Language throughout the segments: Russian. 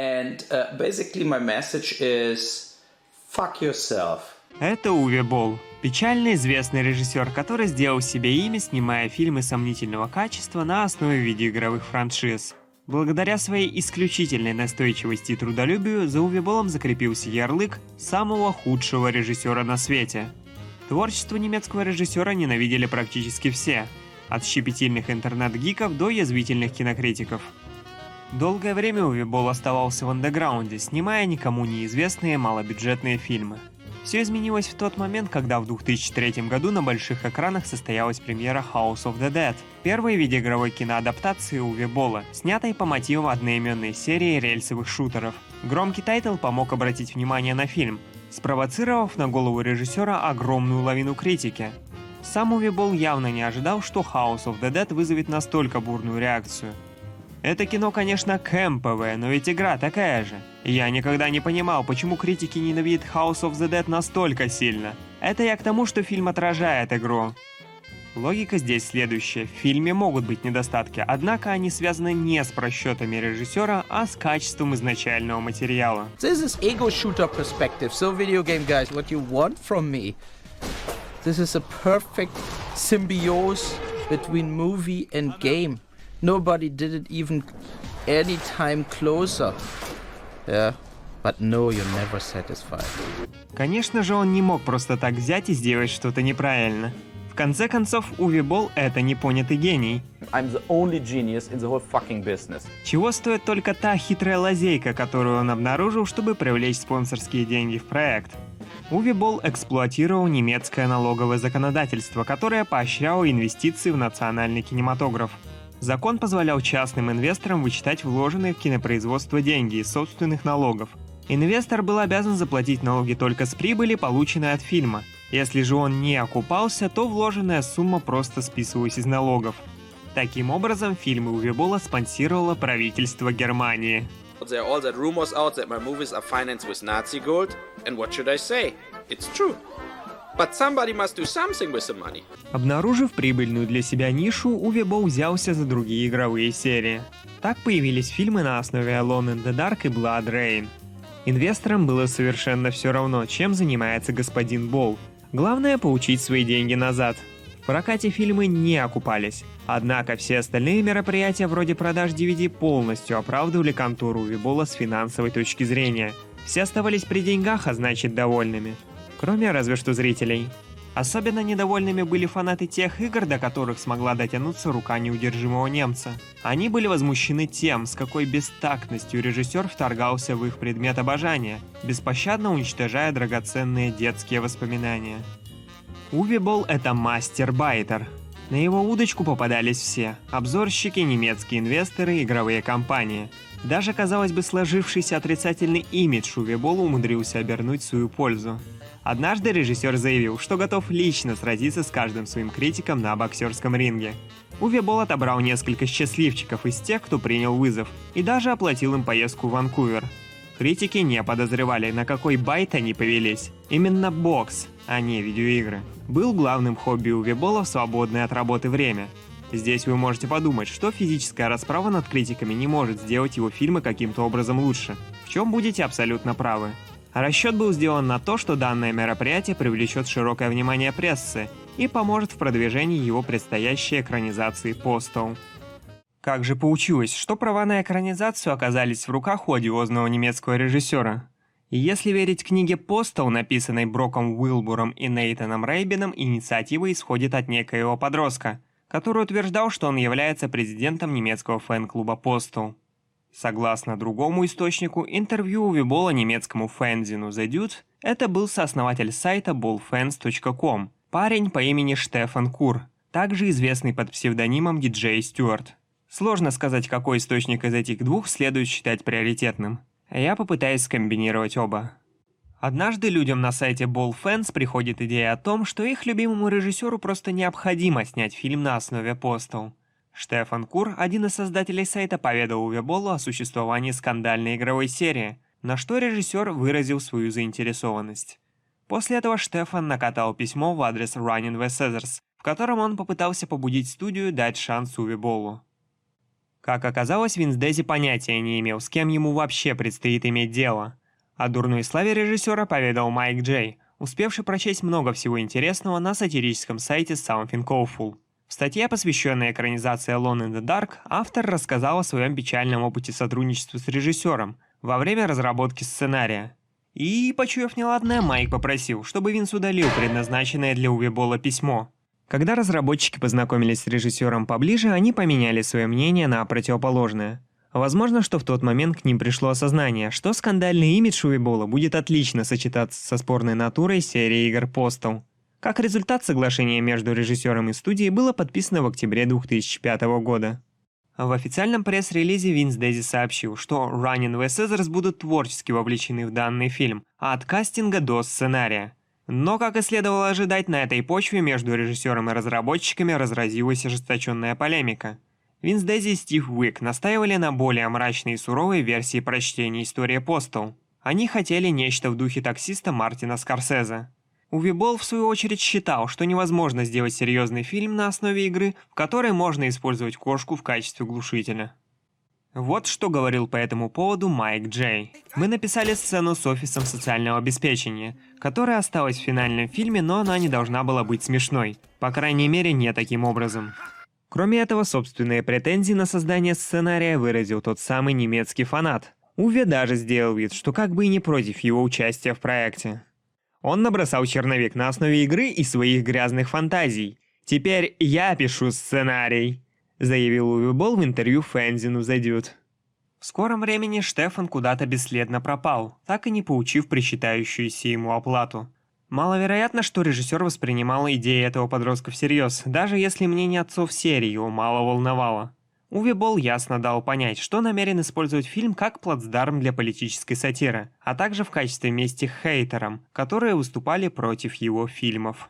And basically my message is fuck yourself. Это Уве Болл, печально известный режиссер, который сделал себе имя, снимая фильмы сомнительного качества на основе видеоигровых франшиз. Благодаря своей исключительной настойчивости и трудолюбию за Уве Боллом закрепился ярлык самого худшего режиссера на свете. Творчество немецкого режиссера ненавидели практически все, от щепетильных интернет-гиков до язвительных кинокритиков. Долгое время Уве Болл оставался в андеграунде, снимая никому неизвестные малобюджетные фильмы. Все изменилось в тот момент, когда в 2003 году на больших экранах состоялась премьера House of the Dead, первой видеоигровой киноадаптации Уве Болла, снятой по мотивам одноименной серии рельсовых шутеров. Громкий тайтл помог обратить внимание на фильм, спровоцировав на голову режиссера огромную лавину критики. Сам Уве Болл явно не ожидал, что House of the Dead вызовет настолько бурную реакцию. Это кино, конечно, кэмповое, но ведь игра такая же. И я никогда не понимал, почему критики ненавидят House of the Dead настолько сильно. Это я к тому, что фильм отражает игру. Логика здесь следующая. В фильме могут быть недостатки, однако они связаны не с просчетами режиссера, а с качеством изначального материала. This is ego shooter perspective. So video game guys, what you want from me? This is a perfect symbiosis between movie and game. Nobody did it even any time closer. Yeah, but no, you're never satisfied. Конечно же, он не мог просто так взять и сделать что-то неправильно. В конце концов, Уве Болл — это непонятый гений. I'm the only genius in the whole fucking business. Чего стоит только та хитрая лазейка, которую он обнаружил, чтобы привлечь спонсорские деньги в проект. Уве Болл эксплуатировал немецкое налоговое законодательство, которое поощряло инвестиции в национальный кинематограф. Закон позволял частным инвесторам вычитать вложенные в кинопроизводство деньги из собственных налогов. Инвестор был обязан заплатить налоги только с прибыли, полученной от фильма. Если же он не окупался, то вложенная сумма просто списывалась из налогов. Таким образом, фильмы Уве Болла спонсировало правительство Германии. There are all that rumors out that my movies are financed with Nazi gold, and what should I say? It's true. But somebody must do something with the money. Обнаружив прибыльную для себя нишу, Уве Болл взялся за другие игровые серии. Так появились фильмы на основе Alone in the Dark и Blood Rain. Инвесторам было совершенно все равно, чем занимается господин Болл. Главное — получить свои деньги назад. В прокате фильмы не окупались. Однако все остальные мероприятия вроде продаж DVD полностью оправдывали контору Уве Болла с финансовой точки зрения. Все оставались при деньгах, а значит довольными. Кроме разве что зрителей. Особенно недовольными были фанаты тех игр, до которых смогла дотянуться рука неудержимого немца. Они были возмущены тем, с какой бестактностью режиссер вторгался в их предмет обожания, беспощадно уничтожая драгоценные детские воспоминания. Уве Болл — это мастер-байтер. На его удочку попадались все – обзорщики, немецкие инвесторы, игровые компании. Даже, казалось бы, сложившийся отрицательный имидж Уве Болла умудрился обернуть в свою пользу. Однажды режиссер заявил, что готов лично сразиться с каждым своим критиком на боксерском ринге. Уве Болл отобрал несколько счастливчиков из тех, кто принял вызов, и даже оплатил им поездку в Ванкувер. Критики не подозревали, на какой байт они повелись. Именно бокс, а не видеоигры, был главным хобби Уве Болла в свободное от работы время. Здесь вы можете подумать, что физическая расправа над критиками не может сделать его фильмы каким-то образом лучше, в чем будете абсолютно правы. Расчет был сделан на то, что данное мероприятие привлечет широкое внимание прессы и поможет в продвижении его предстоящей экранизации Postal. Как же получилось, что права на экранизацию оказались в руках у одиозного немецкого режиссера? И если верить книге Postal, написанной Броком Уилбуром и Нейтаном Рейбином, инициатива исходит от некоего подростка, который утверждал, что он является президентом немецкого фэн-клуба Postal. Согласно другому источнику, интервью Уве Болла немецкому фэнзину The Dude, это был сооснователь сайта ballfans.com, парень по имени Штефан Кур, также известный под псевдонимом DJ Стюарт. Сложно сказать, какой источник из этих двух следует считать приоритетным. Я попытаюсь скомбинировать оба. Однажды людям на сайте BallFans приходит идея о том, что их любимому режиссеру просто необходимо снять фильм на основе Postal. Штефан Кур, один из создателей сайта, поведал Уве Боллу о существовании скандальной игровой серии, на что режиссер выразил свою заинтересованность. После этого Штефан накатал письмо в адрес Running the Scissors, в котором он попытался побудить студию дать шанс Уве Боллу. Как оказалось, Винс Дези понятия не имел, с кем ему вообще предстоит иметь дело. О дурной славе режиссера поведал Майк Джей, успевший прочесть много всего интересного на сатирическом сайте Something Awful. В статье, посвященной экранизации Alone in the Dark, автор рассказал о своем печальном опыте сотрудничества с режиссером во время разработки сценария. И, почуяв неладное, Майк попросил, чтобы Винс удалил предназначенное для Увебола письмо. Когда разработчики познакомились с режиссером поближе, они поменяли свое мнение на противоположное. Возможно, что в тот момент к ним пришло осознание, что скандальный имидж Увебола будет отлично сочетаться со спорной натурой серии игр Postal. Как результат, соглашение между режиссером и студией было подписано в октябре 2005 года. В официальном пресс-релизе Винс Дези сообщил, что Running with Scissors будут творчески вовлечены в данный фильм, от кастинга до сценария. Но, как и следовало ожидать, на этой почве между режиссером и разработчиками разразилась ожесточенная полемика. Винс Дези и Стив Уик настаивали на более мрачной и суровой версии прочтения истории Postal. Они хотели нечто в духе таксиста Мартина Скорсезе. Увебол, в свою очередь, считал, что невозможно сделать серьезный фильм на основе игры, в которой можно использовать кошку в качестве глушителя. Вот что говорил по этому поводу Майк Джей. «Мы написали сцену с офисом социального обеспечения, которая осталась в финальном фильме, но она не должна была быть смешной. По крайней мере, не таким образом». Кроме этого, собственные претензии на создание сценария выразил тот самый немецкий фанат. Уве даже сделал вид, что как бы и не против его участия в проекте. Он набросал черновик на основе игры и своих грязных фантазий. «Теперь я пишу сценарий», — заявил Увебол в интервью Фэнзину The Dude. В скором времени Штефан куда-то бесследно пропал, так и не получив причитающуюся ему оплату. Маловероятно, что режиссер воспринимал идеи этого подростка всерьез, даже если мнение отцов серии его мало волновало. Увебол ясно дал понять, что намерен использовать фильм как плацдарм для политической сатиры, а также в качестве мести хейтерам, которые выступали против его фильмов.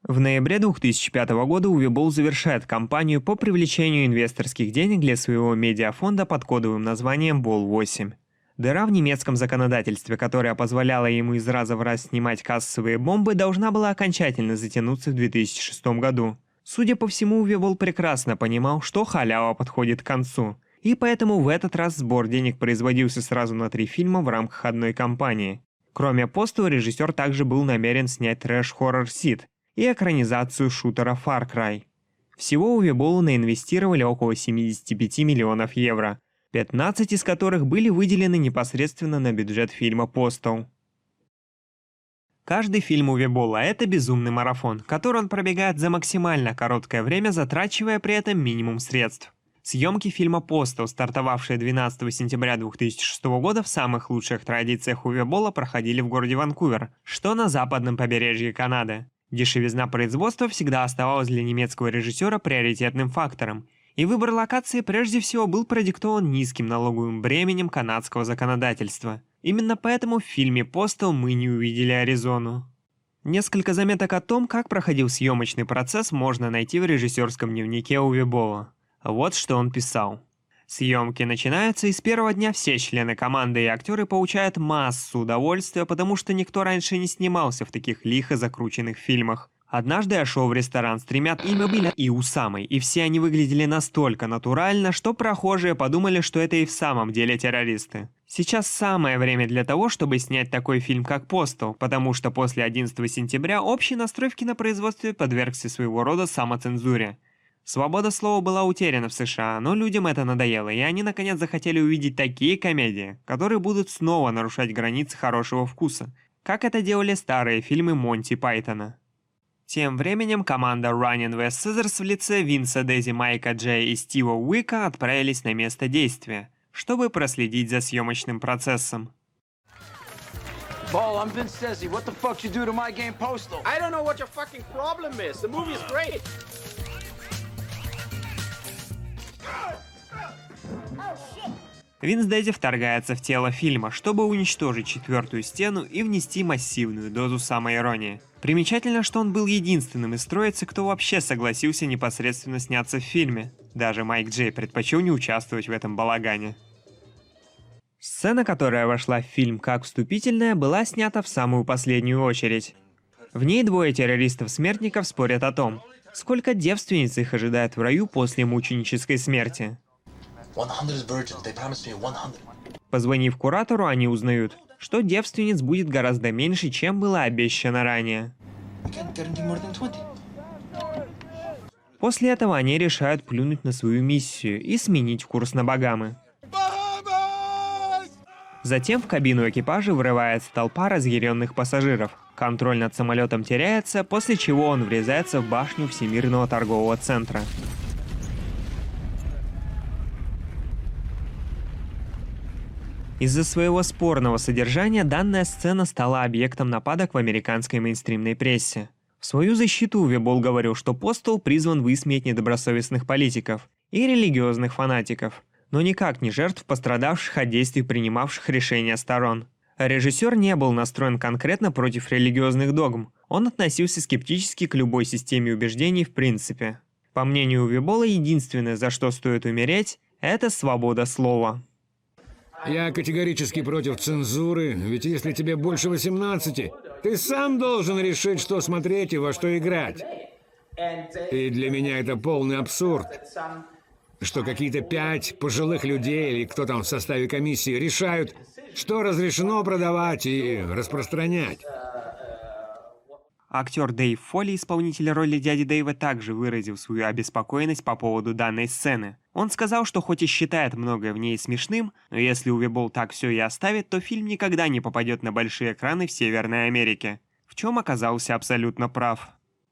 В ноябре 2005 года Увебол завершает кампанию по привлечению инвесторских денег для своего медиафонда под кодовым названием Ball8. Дыра в немецком законодательстве, которая позволяла ему из раза в раз снимать кассовые бомбы, должна была окончательно затянуться в 2006 году. Судя по всему, Увебол прекрасно понимал, что халява подходит к концу, и поэтому в этот раз сбор денег производился сразу на 3 фильма в рамках одной кампании. Кроме Postal, режиссер также был намерен снять трэш-хоррор Seed и экранизацию шутера Far Cry. Всего Увеболу наинвестировали около 75 миллионов евро, 15 из которых были выделены непосредственно на бюджет фильма Postal. Каждый фильм Увебола – это безумный марафон, который он пробегает за максимально короткое время, затрачивая при этом минимум средств. Съемки фильма Postal, стартовавшие 12 сентября 2006 года, в самых лучших традициях Увебола проходили в городе Ванкувер, что на западном побережье Канады. Дешевизна производства всегда оставалась для немецкого режиссера приоритетным фактором, и выбор локации прежде всего был продиктован низким налоговым бременем канадского законодательства. Именно поэтому в фильме Postal мы не увидели Аризону. Несколько заметок о том, как проходил съемочный процесс, можно найти в режиссерском дневнике Увебола. Вот что он писал. Съемки начинаются, и с первого дня все члены команды и актеры получают массу удовольствия, потому что никто раньше не снимался в таких лихо закрученных фильмах. Однажды я шел в ресторан с 3 Иммобиля и Усамой, и все они выглядели настолько натурально, что прохожие подумали, что это и в самом деле террористы. Сейчас самое время для того, чтобы снять такой фильм, как Postal, потому что после 11 сентября общий настрой в кинопроизводстве подвергся своего рода самоцензуре. Свобода слова была утеряна в США, но людям это надоело, и они наконец захотели увидеть такие комедии, которые будут снова нарушать границы хорошего вкуса, как это делали старые фильмы Монти Пайтона. Тем временем команда Running with Scissors в лице Винса Дези, Майка Джей и Стива Уика отправились на место действия, чтобы проследить за съемочным процессом. Ball, I'm Vince Desi. What the fuck you do to my game Postal? I don't know what your fucking problem is. The movie's great. Винс Дези вторгается в тело фильма, чтобы уничтожить четвертую стену и внести массивную дозу самоиронии. Примечательно, что он был единственным из троицы, кто вообще согласился непосредственно сняться в фильме. Даже Майк Джей предпочел не участвовать в этом балагане. Сцена, которая вошла в фильм как вступительная, была снята в самую последнюю очередь. В ней двое террористов-смертников спорят о том, сколько девственниц их ожидает в раю после мученической смерти. 100 virgins. They promised me 100. Позвонив куратору, они узнают, что девственниц будет гораздо меньше, чем было обещано ранее. I can't guarantee more than 20. После этого они решают плюнуть на свою миссию и сменить курс на Багамы. Затем в кабину экипажа врывается толпа разъяренных пассажиров. Контроль над самолетом теряется, после чего он врезается в башню Всемирного торгового центра. Из-за своего спорного содержания данная сцена стала объектом нападок в американской мейнстримной прессе. В свою защиту Уве Болл говорил, что Постл призван высмеять недобросовестных политиков и религиозных фанатиков, но никак не жертв, пострадавших от действий принимавших решения сторон. Режиссер не был настроен конкретно против религиозных догм, он относился скептически к любой системе убеждений в принципе. По мнению Уве Болла, единственное, за что стоит умереть, это свобода слова. Я категорически против цензуры, ведь если тебе больше 18, ты сам должен решить, что смотреть и во что играть. И для меня это полный абсурд, что какие-то 5 пожилых людей или кто там в составе комиссии решают, что разрешено продавать и распространять. Актер Дэйв Фолли, исполнитель роли дяди Дэйва, также выразил свою обеспокоенность по поводу данной сцены. Он сказал, что хоть и считает многое в ней смешным, но если Уве Болл так все и оставит, то фильм никогда не попадет на большие экраны в Северной Америке. В чем оказался абсолютно прав.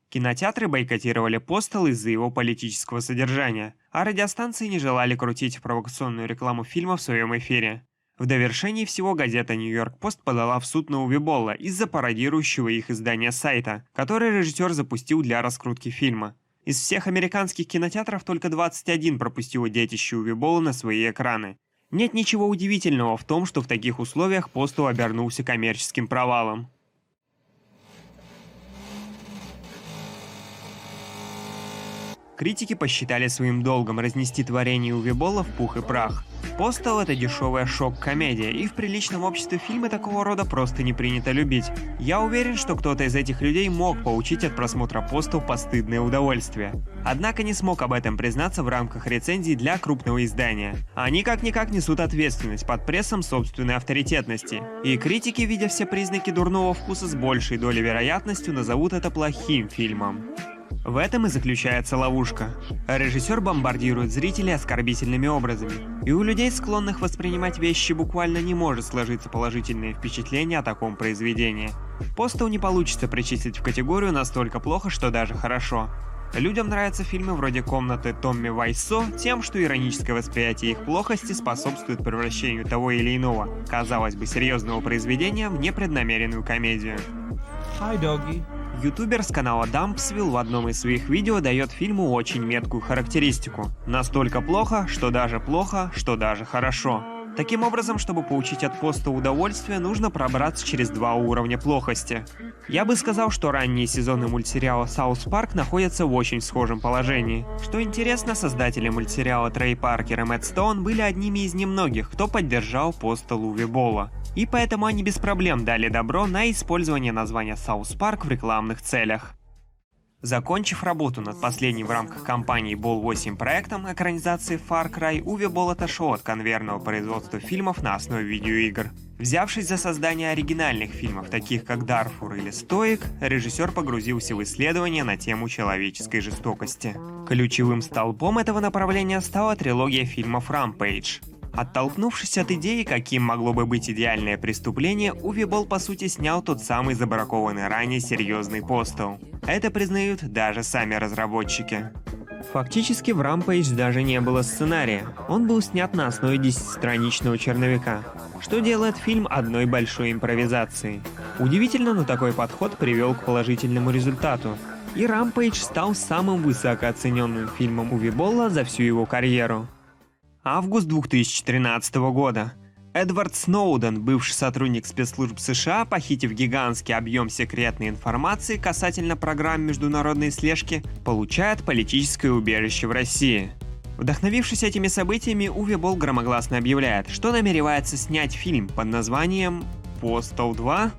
Кинотеатры бойкотировали Постл из-за его политического содержания, а радиостанции не желали крутить провокационную рекламу фильма в своем эфире. В довершении всего газета «Нью-Йорк Пост» подала в суд на Уве Болла из-за пародирующего их издания сайта, который режиссер запустил для раскрутки фильма. Из всех американских кинотеатров только 21 пропустило детище Уве Болла на свои экраны. Нет ничего удивительного в том, что в таких условиях Постл обернулся коммерческим провалом. Критики посчитали своим долгом разнести творение Уве Болла в пух и прах. Постл — это дешевая шок-комедия, и в приличном обществе фильмы такого рода просто не принято любить. Я уверен, что кто-то из этих людей мог получить от просмотра Постл постыдное удовольствие. Однако не смог об этом признаться в рамках рецензий для крупного издания. Они как-никак несут ответственность под прессом собственной авторитетности. И критики, видя все признаки дурного вкуса, с большей долей вероятностью назовут это плохим фильмом. В этом и заключается ловушка. Режиссер бомбардирует зрителей оскорбительными образами, и у людей, склонных воспринимать вещи буквально, не может сложиться положительное впечатление о таком произведении. Постл не получится причислить в категорию настолько плохо, что даже хорошо. Людям нравятся фильмы вроде «Комнаты Томми Вайсо» тем, что ироническое восприятие их плохости способствует превращению того или иного, казалось бы, серьезного произведения в непреднамеренную комедию. Hi, doggy. Ютубер с канала Dumpsville в одном из своих видео дает фильму очень меткую характеристику. Настолько плохо, что даже хорошо. Таким образом, чтобы получить от Постла удовольствие, нужно пробраться через 2 уровня плохости. Я бы сказал, что ранние сезоны мультсериала South Park находятся в очень схожем положении. Что интересно, создатели мультсериала Трей Паркер и Мэтт Стоун были одними из немногих, кто поддержал Постл Уве Болла. И поэтому они без проблем дали добро на использование названия South Park в рекламных целях. Закончив работу над последним в рамках кампании Ball 8 проектом экранизации Far Cry, Уве Болл отошел от конвейерного производства фильмов на основе видеоигр. Взявшись за создание оригинальных фильмов, таких как Дарфур или Стоик, режиссер погрузился в исследования на тему человеческой жестокости. Ключевым столпом этого направления стала трилогия фильмов Rampage. Оттолкнувшись от идеи, каким могло бы быть идеальное преступление, Уве Болл по сути снял тот самый забракованный ранее серьезный Постл. Это признают даже сами разработчики. Фактически в Rampage даже не было сценария, он был снят на основе 10-страничного черновика, что делает фильм одной большой импровизацией. Удивительно, но такой подход привел к положительному результату, и Rampage стал самым высокооцененным фильмом Уве Болла за всю его карьеру. Август 2013 года. Эдвард Сноуден, бывший сотрудник спецслужб США, похитив гигантский объем секретной информации касательно программ международной слежки, получает политическое убежище в России. Вдохновившись этими событиями, Уве Болл громогласно объявляет, что намеревается снять фильм под названием «Постл 2».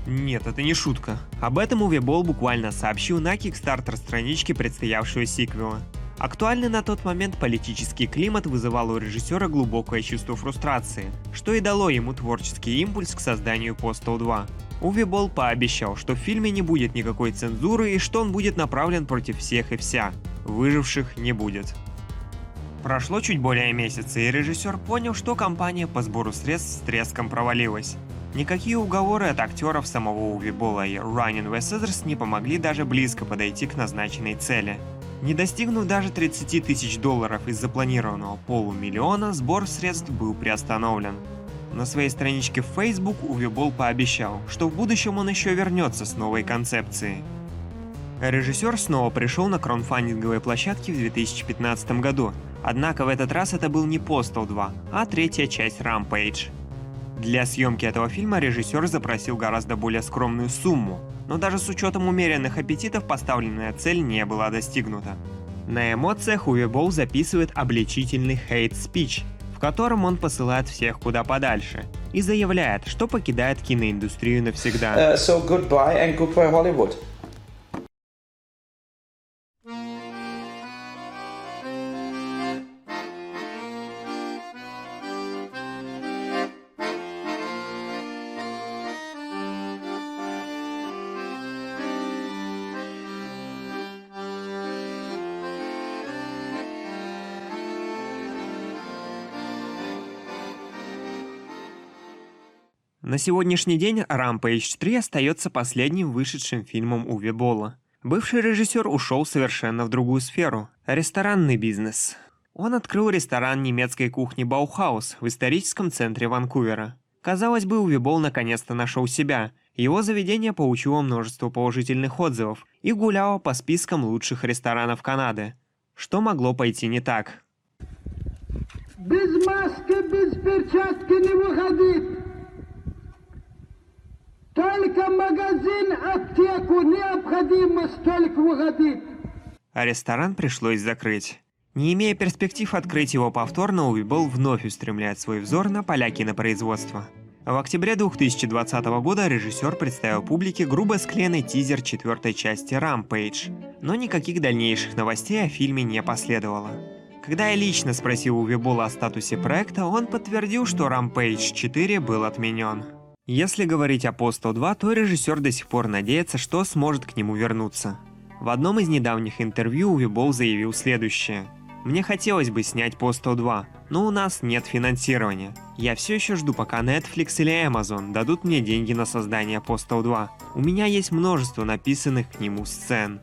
Нет, это не шутка. Об этом Уве Болл буквально сообщил на Kickstarter страничке предстоявшего сиквела. Актуальный на тот момент политический климат вызывал у режиссера глубокое чувство фрустрации, что и дало ему творческий импульс к созданию Postal 2. Уве Болл пообещал, что в фильме не будет никакой цензуры и что он будет направлен против всех и вся. Выживших не будет. Прошло чуть более месяца, и режиссер понял, что кампания по сбору средств с треском провалилась. Никакие уговоры от актеров самого Уве Болла и Ryan Wessers не помогли даже близко подойти к назначенной цели. Не достигнув даже $30 тысяч из запланированного $500 000, сбор средств был приостановлен. На своей страничке в Facebook Уве Болл пообещал, что в будущем он еще вернется с новой концепцией. Режиссер снова пришел на краудфандинговые площадки в 2015 году, однако в этот раз это был не Postal 2, а третья часть Rampage. Для съемки этого фильма режиссер запросил гораздо более скромную сумму, но даже с учетом умеренных аппетитов поставленная цель не была достигнута. На эмоциях Уве Болл записывает обличительный хейт-спич, в котором он посылает всех куда подальше и заявляет, что покидает киноиндустрию навсегда. So goodbye and goodbye Hollywood. На сегодняшний день Rampage 3 остается последним вышедшим фильмом Уве Болла. Бывший режиссер ушел совершенно в другую сферу – ресторанный бизнес. Он открыл ресторан немецкой кухни Bauhaus в историческом центре Ванкувера. Казалось бы, Уве Болл наконец-то нашел себя. Его заведение получило множество положительных отзывов и гуляло по спискам лучших ресторанов Канады. Что могло пойти не так? Без маски, без перчатки не выходить. Только магазин, аптеку, необходимость только выходить. А ресторан пришлось закрыть. Не имея перспектив открыть его повторно, Уве Болл вновь устремляет свой взор на поля кинопроизводства. В октябре 2020 года режиссер представил публике грубо склеенный тизер четвертой части Rampage, но никаких дальнейших новостей о фильме не последовало. Когда я лично спросил Уве Болла о статусе проекта, он подтвердил, что Rampage 4 был отменен. Если говорить о Postal 2, то режиссер до сих пор надеется, что сможет к нему вернуться. В одном из недавних интервью Уве Болл заявил следующее. «Мне хотелось бы снять Postal 2, но у нас нет финансирования. Я все еще жду, пока Netflix или Amazon дадут мне деньги на создание Postal 2. У меня есть множество написанных к нему сцен».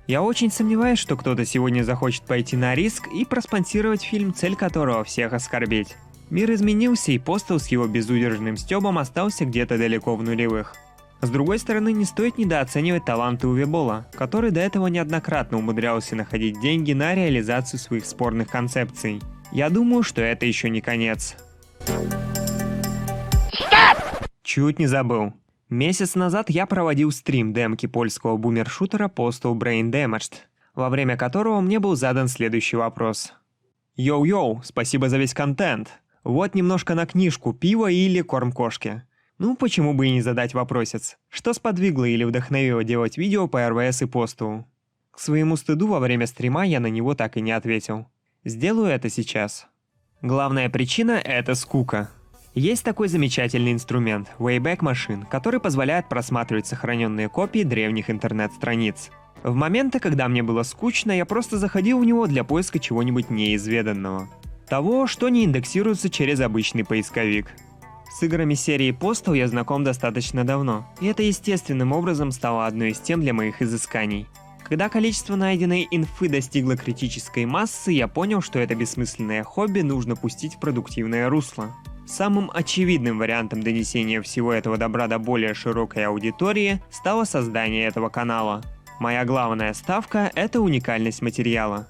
Я очень сомневаюсь, что кто-то сегодня захочет пойти на риск и проспонсировать фильм, цель которого всех оскорбить. Мир изменился, и Postal с его безудержным стёбом остался где-то далеко в нулевых. С другой стороны, не стоит недооценивать таланты Уве Болла, который до этого неоднократно умудрялся находить деньги на реализацию своих спорных концепций. Я думаю, что это еще не конец. Чуть не забыл. Месяц назад я проводил стрим демки польского бумер-шутера Postal Brain Damaged, во время которого мне был задан следующий вопрос. «Йоу-йоу, спасибо за весь контент. Вот немножко на книжку, пиво или корм кошке. Ну, почему бы и не задать вопросец? Что сподвигло или вдохновило делать видео по РВС и Postal?» К своему стыду во время стрима я на него так и не ответил. Сделаю это сейчас. Главная причина — это скука. Есть такой замечательный инструмент — Wayback Machine, который позволяет просматривать сохраненные копии древних интернет-страниц. В моменты, когда мне было скучно, я просто заходил в него для поиска чего-нибудь неизведанного. Того, что не индексируется через обычный поисковик. С играми серии Postal я знаком достаточно давно, и это естественным образом стало одной из тем для моих изысканий. Когда количество найденной инфы достигло критической массы, я понял, что это бессмысленное хобби нужно пустить в продуктивное русло. Самым очевидным вариантом донесения всего этого добра до более широкой аудитории стало создание этого канала. Моя главная ставка — это уникальность материала.